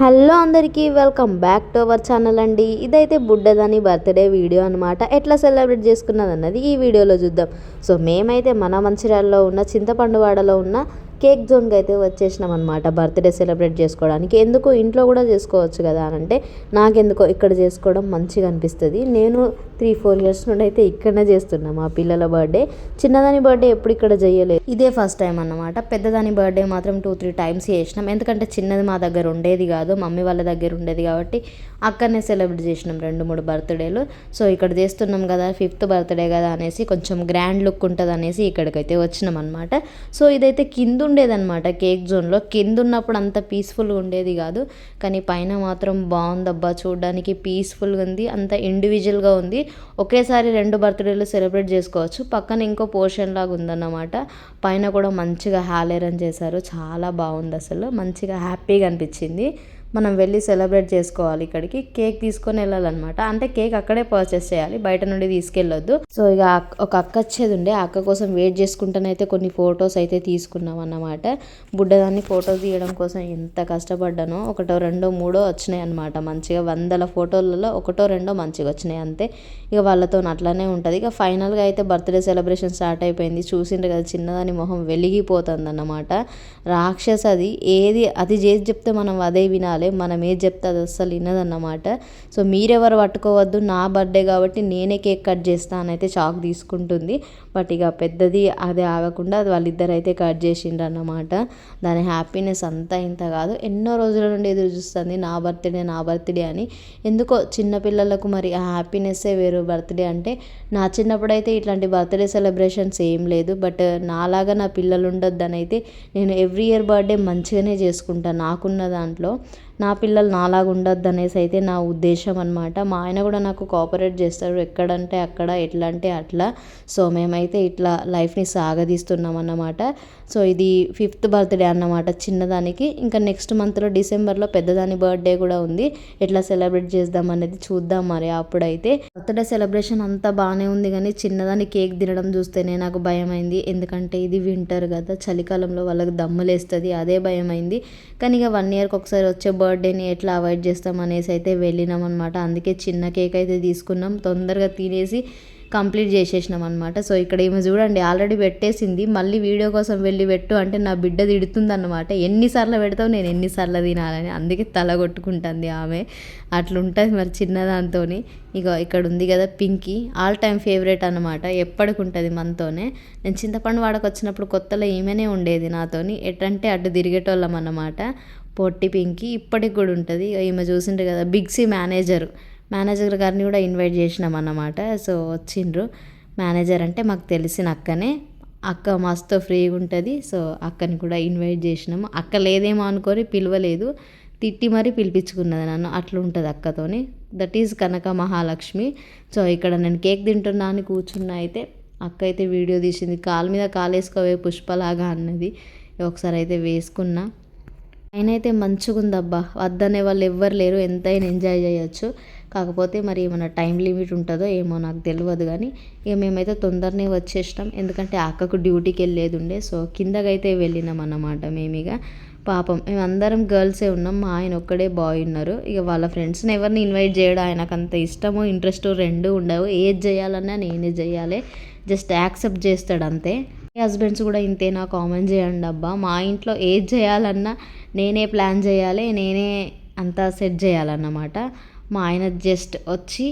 Hello అందరికీ welcome back to our channel అండి. ఇదైతే బుడ్డదాని బర్త్డే వీడియో అనమాట. ఎట్లా సెలబ్రేట్ చేసుకున్నది అన్నది ఈ వీడియోలో చూద్దాం. సో మేమైతే మన మంచిర్యాలలో ఉన్న చింతపండువాడలో ఉన్న కేక్ జోన్కి అయితే వచ్చేసినాం అనమాట బర్త్డే సెలబ్రేట్ చేసుకోవడానికి. ఎందుకు ఇంట్లో కూడా చేసుకోవచ్చు కదా అని అంటే నాకెందుకో ఇక్కడ చేసుకోవడం మంచిగా అనిపిస్తుంది. నేను 3-4 ఇయర్స్ నుండి అయితే ఇక్కడనే చేస్తున్నాం మా పిల్లల బర్త్డే. చిన్నదాని బర్త్డే ఎప్పుడు ఇక్కడ చేయలేదు, ఇదే ఫస్ట్ టైం అన్నమాట. పెద్దదాని బర్త్డే మాత్రం 2-3 టైమ్స్ చేసినాం. ఎందుకంటే చిన్నది మా దగ్గర ఉండేది కాదు, మమ్మీ వాళ్ళ దగ్గర ఉండేది కాబట్టి అక్కడనే సెలబ్రేట్ చేసినాం 2-3 బర్త్డేలు. సో ఇక్కడ చేస్తున్నాం కదా, 5th బర్త్డే కదా అనేసి కొంచెం గ్రాండ్ లుక్ ఉంటుంది అనేసి ఇక్కడికైతే వచ్చినాం అనమాట. సో ఇదైతే కింద ఉండేదన్నమాట కేక్ జోన్లో. కింద ఉన్నప్పుడు అంత పీస్ఫుల్గా ఉండేది కాదు, కానీ పైన మాత్రం బాగుందబ్బా, చూడడానికి పీస్ఫుల్గా ఉంది, అంత ఇండివిజువల్గా ఉంది. ఒకేసారి 2 బర్త్డేలు సెలబ్రేట్ చేసుకోవచ్చు. పక్కన ఇంకో పోర్షన్ లాగా ఉందన్నమాట. పైన కూడా మంచిగా హాల్ అరేంజ్ చేశారు, చాలా బాగుంది, అసలు మంచిగా హ్యాపీగా అనిపించింది. మనం వెళ్ళి సెలబ్రేట్ చేసుకోవాలి. ఇక్కడికి కేక్ తీసుకొని వెళ్ళాలన్నమాట. అంటే కేక్ అక్కడే పర్చేస్ చేయాలి, బయట నుండి తీసుకెళ్ళొద్దు. సో ఇక ఒక అక్క వచ్చేది ఉండే, ఆ అక్క కోసం వెయిట్ చేసుకుంటానైతే కొన్ని ఫొటోస్ అయితే తీసుకున్నాం అన్నమాట. బుడ్డదాన్ని ఫొటోస్ తీయడం కోసం ఎంత కష్టపడ్డానో. 1-2-3 వచ్చినాయి అనమాట. మంచిగా 100 ఫోటోలలో 1-2 మంచిగా వచ్చినాయి అంతే. ఇక వాళ్ళతో అట్లానే ఉంటుంది. ఇక ఫైనల్గా అయితే బర్త్డే సెలబ్రేషన్ స్టార్ట్ అయిపోయింది. చూసిండ్రు కదా, చిన్నదాని మొహం వెలిగిపోతుంది అన్నమాట. రాక్షస్ అది చేసి చెప్తే మనం అదే వినాలి, మనం ఏది చెప్తే అది అస్సలు వినదన్నమాట. సో మీరెవరు పట్టుకోవద్దు, నా బర్త్డే కాబట్టి నేనే కేక్ కట్ చేస్తాను అయితే చాక్ తీసుకుంటుంది. బట్ ఇక పెద్దది అదే ఆగకుండా వాళ్ళిద్దరు అయితే కట్ చేసిండ్రు అన్నమాట. దాని హ్యాపీనెస్ అంతా ఇంత కాదు, ఎన్నో రోజుల నుండి ఎదురు చూస్తుంది నా బర్త్డే అని. ఎందుకో చిన్నపిల్లలకు మరి ఆ హ్యాపీనెస్సే వేరు. బర్త్డే అంటే నా చిన్నప్పుడైతే ఇట్లాంటి బర్త్డే సెలబ్రేషన్స్ ఏం లేదు. బట్ నాలాగా నా పిల్లలు ఉండొద్దని అయితే నేను ఎవ్రీ ఇయర్ బర్త్డే మంచిగానే చేసుకుంటాను. నాకున్న దాంట్లో నా పిల్లలు నాలాగా ఉండొద్దు అనేసి అయితే నా ఉద్దేశం అనమాట. మా ఆయన కూడా నాకు కోఆపరేట్ చేస్తారు, ఎక్కడంటే అక్కడ, ఎట్లా అంటే అట్లా. సో మేమైతే ఇట్లా లైఫ్ని సాగదీస్తున్నాం అన్నమాట. సో ఇది 5th బర్త్డే అన్నమాట చిన్నదానికి. ఇంకా నెక్స్ట్ మంత్లో డిసెంబర్లో పెద్దదాని బర్త్డే కూడా ఉంది. ఎట్లా సెలబ్రేట్ చేద్దాం అనేది చూద్దాం మరి. అప్పుడైతే బర్త్డే సెలబ్రేషన్ అంతా బాగానే ఉంది, కానీ చిన్నదాని కేక్ తినడం చూస్తేనే నాకు భయమైంది. ఎందుకంటే ఇది వింటర్ కదా, చలికాలంలో వాళ్ళకి దమ్ములేస్తుంది, అదే భయమైంది. కానీ ఇక 1 ఇయర్కి ఒకసారి వచ్చే బర్త్డేని ఎట్లా అవాయిడ్ చేస్తాం అనేసి అయితే వెళ్ళినాం అనమాట. అందుకే చిన్న కేక్ అయితే తీసుకున్నాం, తొందరగా తినేసి కంప్లీట్ చేసేసినాం అనమాట. సో ఇక్కడ ఏమో చూడండి, ఆల్రెడీ పెట్టేసింది, మళ్ళీ వీడియో కోసం వెళ్ళి పెట్టు అంటే నా బిడ్డ తిడుతుంది అనమాట. ఎన్నిసార్లు పెడతావు, నేను ఎన్నిసార్లు తినాలని. అందుకే తల కొట్టుకుంటుంది ఆమె. అట్లుంటుంది మరి చిన్నదాంతో. ఇక ఇక్కడ ఉంది కదా పింకీ, ఆల్ టైమ్ ఫేవరెట్ అనమాట, ఎప్పటికి ఉంటుంది మనతోనే. నేను చింతపండు వాడకు వచ్చినప్పుడు కొత్తలో ఈమెనే ఉండేది నాతోని, ఎటంటే అటు తిరిగేటోళ్ళం అన్నమాట. పొట్టి పింకీ ఇప్పటికి కూడా ఉంటుంది. ఈమె చూసిండ్రు కదా బిగ్సీ మేనేజర్ గారిని కూడా ఇన్వైట్ చేసినాం అన్నమాట. సో వచ్చిండ్రు. మేనేజర్ అంటే మాకు తెలిసిన అక్కనే, అక్క మస్తు ఫ్రీగా ఉంటుంది. సో అక్కని కూడా ఇన్వైట్ చేసినాము. అక్క లేదేమో అనుకొని పిలవలేదు, తిట్టి మరీ పిలిపించుకున్నది నన్ను. అట్లా ఉంటుంది అక్కతోని. That is Kanaka Mahalakshmi. So ఇక్కడ నేను కేక్ తింటున్నా అని కూర్చున్నా అయితే అక్క అయితే వీడియో తీసింది. కాలు మీద కాలేసుకోవే పుష్పలాగా అన్నది. ఒకసారి అయితే వేసుకున్నా. అయినైతే మంచిగా ఉందబ్బా, వద్దనే వాళ్ళు ఎవ్వరు లేరు, ఎంతైనా ఎంజాయ్ చేయొచ్చు. కాకపోతే మరి ఏమైనా టైం లిమిట్ ఉంటుందో ఏమో నాకు తెలియదు, కానీ ఇక మేమైతే తొందరనే వచ్చేసినాం. ఎందుకంటే అక్కకు డ్యూటీకి వెళ్ళేది ఉండే. సో కిందకైతే వెళ్ళినాం అన్నమాట మేము. ఇక పాపం మేమందరం గర్ల్సే ఉన్నాం, మా ఆయన ఒక్కడే బాయ్ ఉన్నారు. ఇక వాళ్ళ ఫ్రెండ్స్ని ఎవరిని ఇన్వైట్ చేయడం ఆయనకు అంత ఇష్టమో ఇంట్రెస్ట్ రెండూ ఉండవు. ఏది చేయాలన్నా నేనే చేయాలి, జస్ట్ యాక్సెప్ట్ చేస్తాడు అంతే. మీ హస్బెండ్స్ కూడా ఇంతేనా, కామెంట్ చేయండి అబ్బా. మా ఇంట్లో ఏది చేయాలన్నా నేనే ప్లాన్ చేయాలి, నేనే అంతా సెట్ చేయాలన్నమాట. మా ఆయన జస్ట్ వచ్చి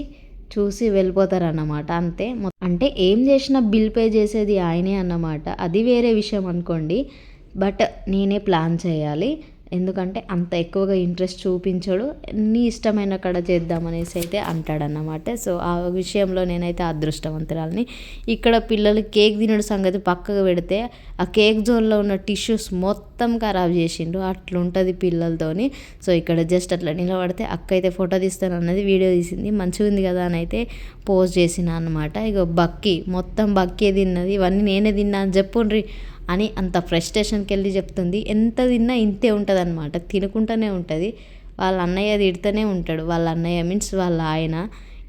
చూసి వెళ్ళిపోతారన్నమాట అంతే. అంటే ఏం చేసినా బిల్ పే చేసేది ఆయనే అన్నమాట, అది వేరే విషయం అనుకోండి. బట్ నేనే ప్లాన్ చేయాలి, ఎందుకంటే అంత ఎక్కువగా ఇంట్రెస్ట్ చూపించడు. నీ ఇష్టమైన కాడ చేద్దామనేసి అయితే అంటాడన్నమాట. సో ఆ విషయంలో నేనైతే అదృష్టవంతురాలని. ఇక్కడ పిల్లలు కేక్ తినడం సంగతి పక్కకు పెడితే ఆ కేక్ జోన్లో ఉన్న టిష్యూస్ మొత్తం ఖరాబ్ చేసిండ్రు. అట్లుంటుంది పిల్లలతోని. సో ఇక్కడ జస్ట్ అట్లా నిలబడితే అక్క అయితే ఫోటో తీస్తాను అన్నది, వీడియో తీసింది, మంచిగా ఉంది కదా అని అయితే పోస్ట్ చేసిన అనమాట. ఇక మొత్తం బక్కే తిన్నది. ఇవన్నీ నేనే తిన్నా అని చెప్పుండ్రి అని అంత ఫ్రస్ట్రేషన్కి వెళ్ళి చెప్తుంది. ఎంత తిన్నా ఇంతే ఉంటుంది అనమాట, తినుకుంటూనే ఉంటుంది. వాళ్ళ అన్నయ్య తిడుతూనే ఉంటాడు. వాళ్ళ అన్నయ్య మీన్స్ వాళ్ళ ఆయన.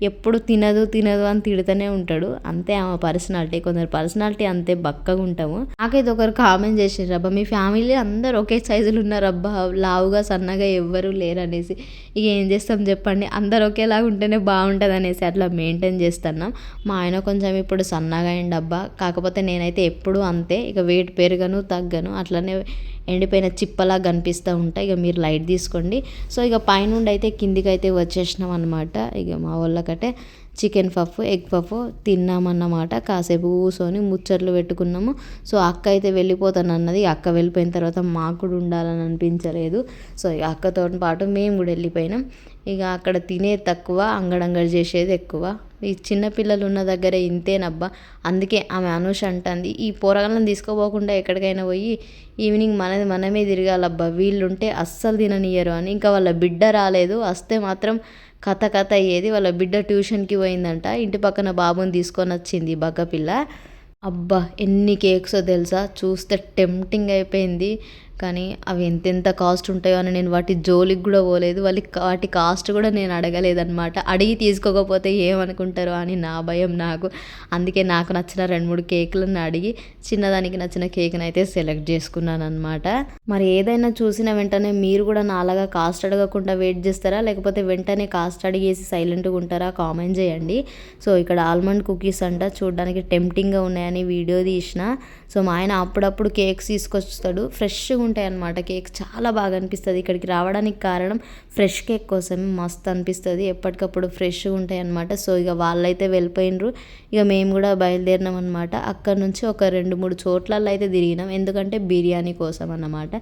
ఎప్పుడు తినదు తినదు అని తిడుతూనే ఉంటాడు. అంతే ఆమె పర్సనాలిటీ. కొందరు పర్సనాలిటీ అంతే బక్కగా ఉంటాము. నాకైతే ఒకరు కామెంట్ చేసారు, అబ్బా మీ ఫ్యామిలీ అందరు ఒకే సైజులు ఉన్నారు అబ్బా, లావుగా సన్నగా ఎవ్వరు లేరు అనేసి. ఇక ఏం చేస్తాం చెప్పండి, అందరు ఒకేలాగా ఉంటేనే బాగుంటుంది అనేసి అట్లా మెయింటైన్ చేస్తున్నాం. మా ఆయన కొంచెం ఇప్పుడు సన్నగా అయిండు అబ్బా, కాకపోతే నేనైతే ఎప్పుడూ అంతే, ఇక వెయిట్ పెరగను తగ్గను, అట్లనే ఎండిపోయిన చిప్పలా కనిపిస్తూ ఉంటాయి. ఇక మీరు లైట్ తీసుకోండి. సో ఇక పైనుండి అయితే కిందికి అయితే వచ్చేసినాం అనమాట. ఇక మా వాళ్ళకటే చికెన్ పఫ్ ఎగ్ పఫ్ తిన్నామన్నమాట. కాసేపు కూర్చొని ముచ్చట్లు పెట్టుకున్నాము. సో అక్క అయితే వెళ్ళిపోతాను అన్నది. అక్క వెళ్ళిపోయిన తర్వాత మాకు కూడా ఉండాలని అనిపించలేదు. సో ఇక అక్కతో పాటు మేము కూడా వెళ్ళిపోయినాం. ఇక అక్కడ తినేది తక్కువ, అంగడంగడి చేసేది ఎక్కువ. ఈ చిన్నపిల్లలు ఉన్న దగ్గర ఇంతేనబ్బా. అందుకే ఆమె అనుష అంటుంది, ఈ పోరగాళ్ళని తీసుకోపోకుండా ఎక్కడికైనా పోయి ఈవినింగ్ మనమే తిరగాలబ్బా, వీళ్ళుంటే అస్సలు తిననియరు అని. ఇంకా వాళ్ళ బిడ్డ రాలేదు, వస్తే మాత్రం కథ అయ్యేది. వాళ్ళ బిడ్డ ట్యూషన్కి పోయిందంట, ఇంటి పక్కన బాబుని తీసుకొని వచ్చింది బక్కపిల్ల. అబ్బా ఎన్ని కేక్సో తెలుసా, చూస్తే టెంప్టింగ్ అయిపోయింది. కానీ అవి ఎంతెంత కాస్ట్ ఉంటాయో అని నేను వాటి జోలికి కూడా పోలేదు. వాటి కాస్ట్ కూడా నేను అడగలేదన్నమాట. అడిగి తీసుకోకపోతే ఏమనుకుంటారో అని నా భయం నాకు. అందుకే నాకు నచ్చిన 2-3 కేకులను అడిగి చిన్నదానికి నచ్చిన కేక్ని అయితే సెలెక్ట్ చేసుకున్నాను అనమాట. మరి ఏదైనా చూసిన వెంటనే మీరు కూడా నాలాగా కాస్ట్ అడగకుండా వెయిట్ చేస్తారా, లేకపోతే వెంటనే కాస్ట్ అడిగేసి సైలెంట్గా ఉంటారా, కామెంట్ చేయండి. సో ఇక్కడ ఆల్మండ్ కుకీస్ అంట, చూడడానికి టెంప్టింగ్గా ఉన్నాయని వీడియో తీసిన. సో మా ఆయన అప్పుడప్పుడు కేక్స్ తీసుకొస్తాడు, ఫ్రెష్గా ఉంటాయి అన్నమాట. కేక్ చాలా బాగా అనిపిస్తుంది. ఇక్కడికి రావడానికి కారణం ఫ్రెష్ కేక్ కోసం, మస్తు అనిపిస్తుంది, ఎప్పటికప్పుడు ఫ్రెష్గా ఉంటాయి అన్నమాట. సో ఇక వాళ్ళైతే వెళ్ళిపోయినరు, ఇక మేము కూడా బయలుదేరినాం అనమాట. అక్కడ నుంచి ఒక 2-3 చోట్లలో అయితే తిరిగినాం, ఎందుకంటే బిర్యానీ కోసం అన్నమాట.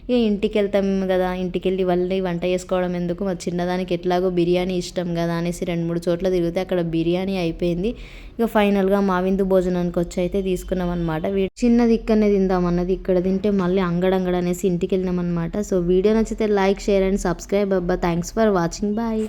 ఇక ఇంటికి వెళ్తాం కదా, ఇంటికి వెళ్ళి వాళ్ళని వంట చేసుకోవడం ఎందుకు, మా చిన్నదానికి ఎట్లాగో బిర్యానీ ఇష్టం కదా అనేసి 2-3 చోట్ల తిరిగితే అక్కడ బిర్యానీ అయిపోయింది. ఇక ఫైనల్గా మా విందు భోజనానికి వచ్చి అయితే తీసుకున్నాం అనమాట. చిన్నది ఇక్కడనే తిందామన్నది, ఇక్కడ తింటే మళ్ళీ అంగడంగడ అనేసి ఇంటికి వెళ్ళినాం అనమాట. సో వీడియో నచ్చితే లైక్, షేర్ అండ్ సబ్స్క్రైబ్ అబ్బా. Thanks for watching, bye.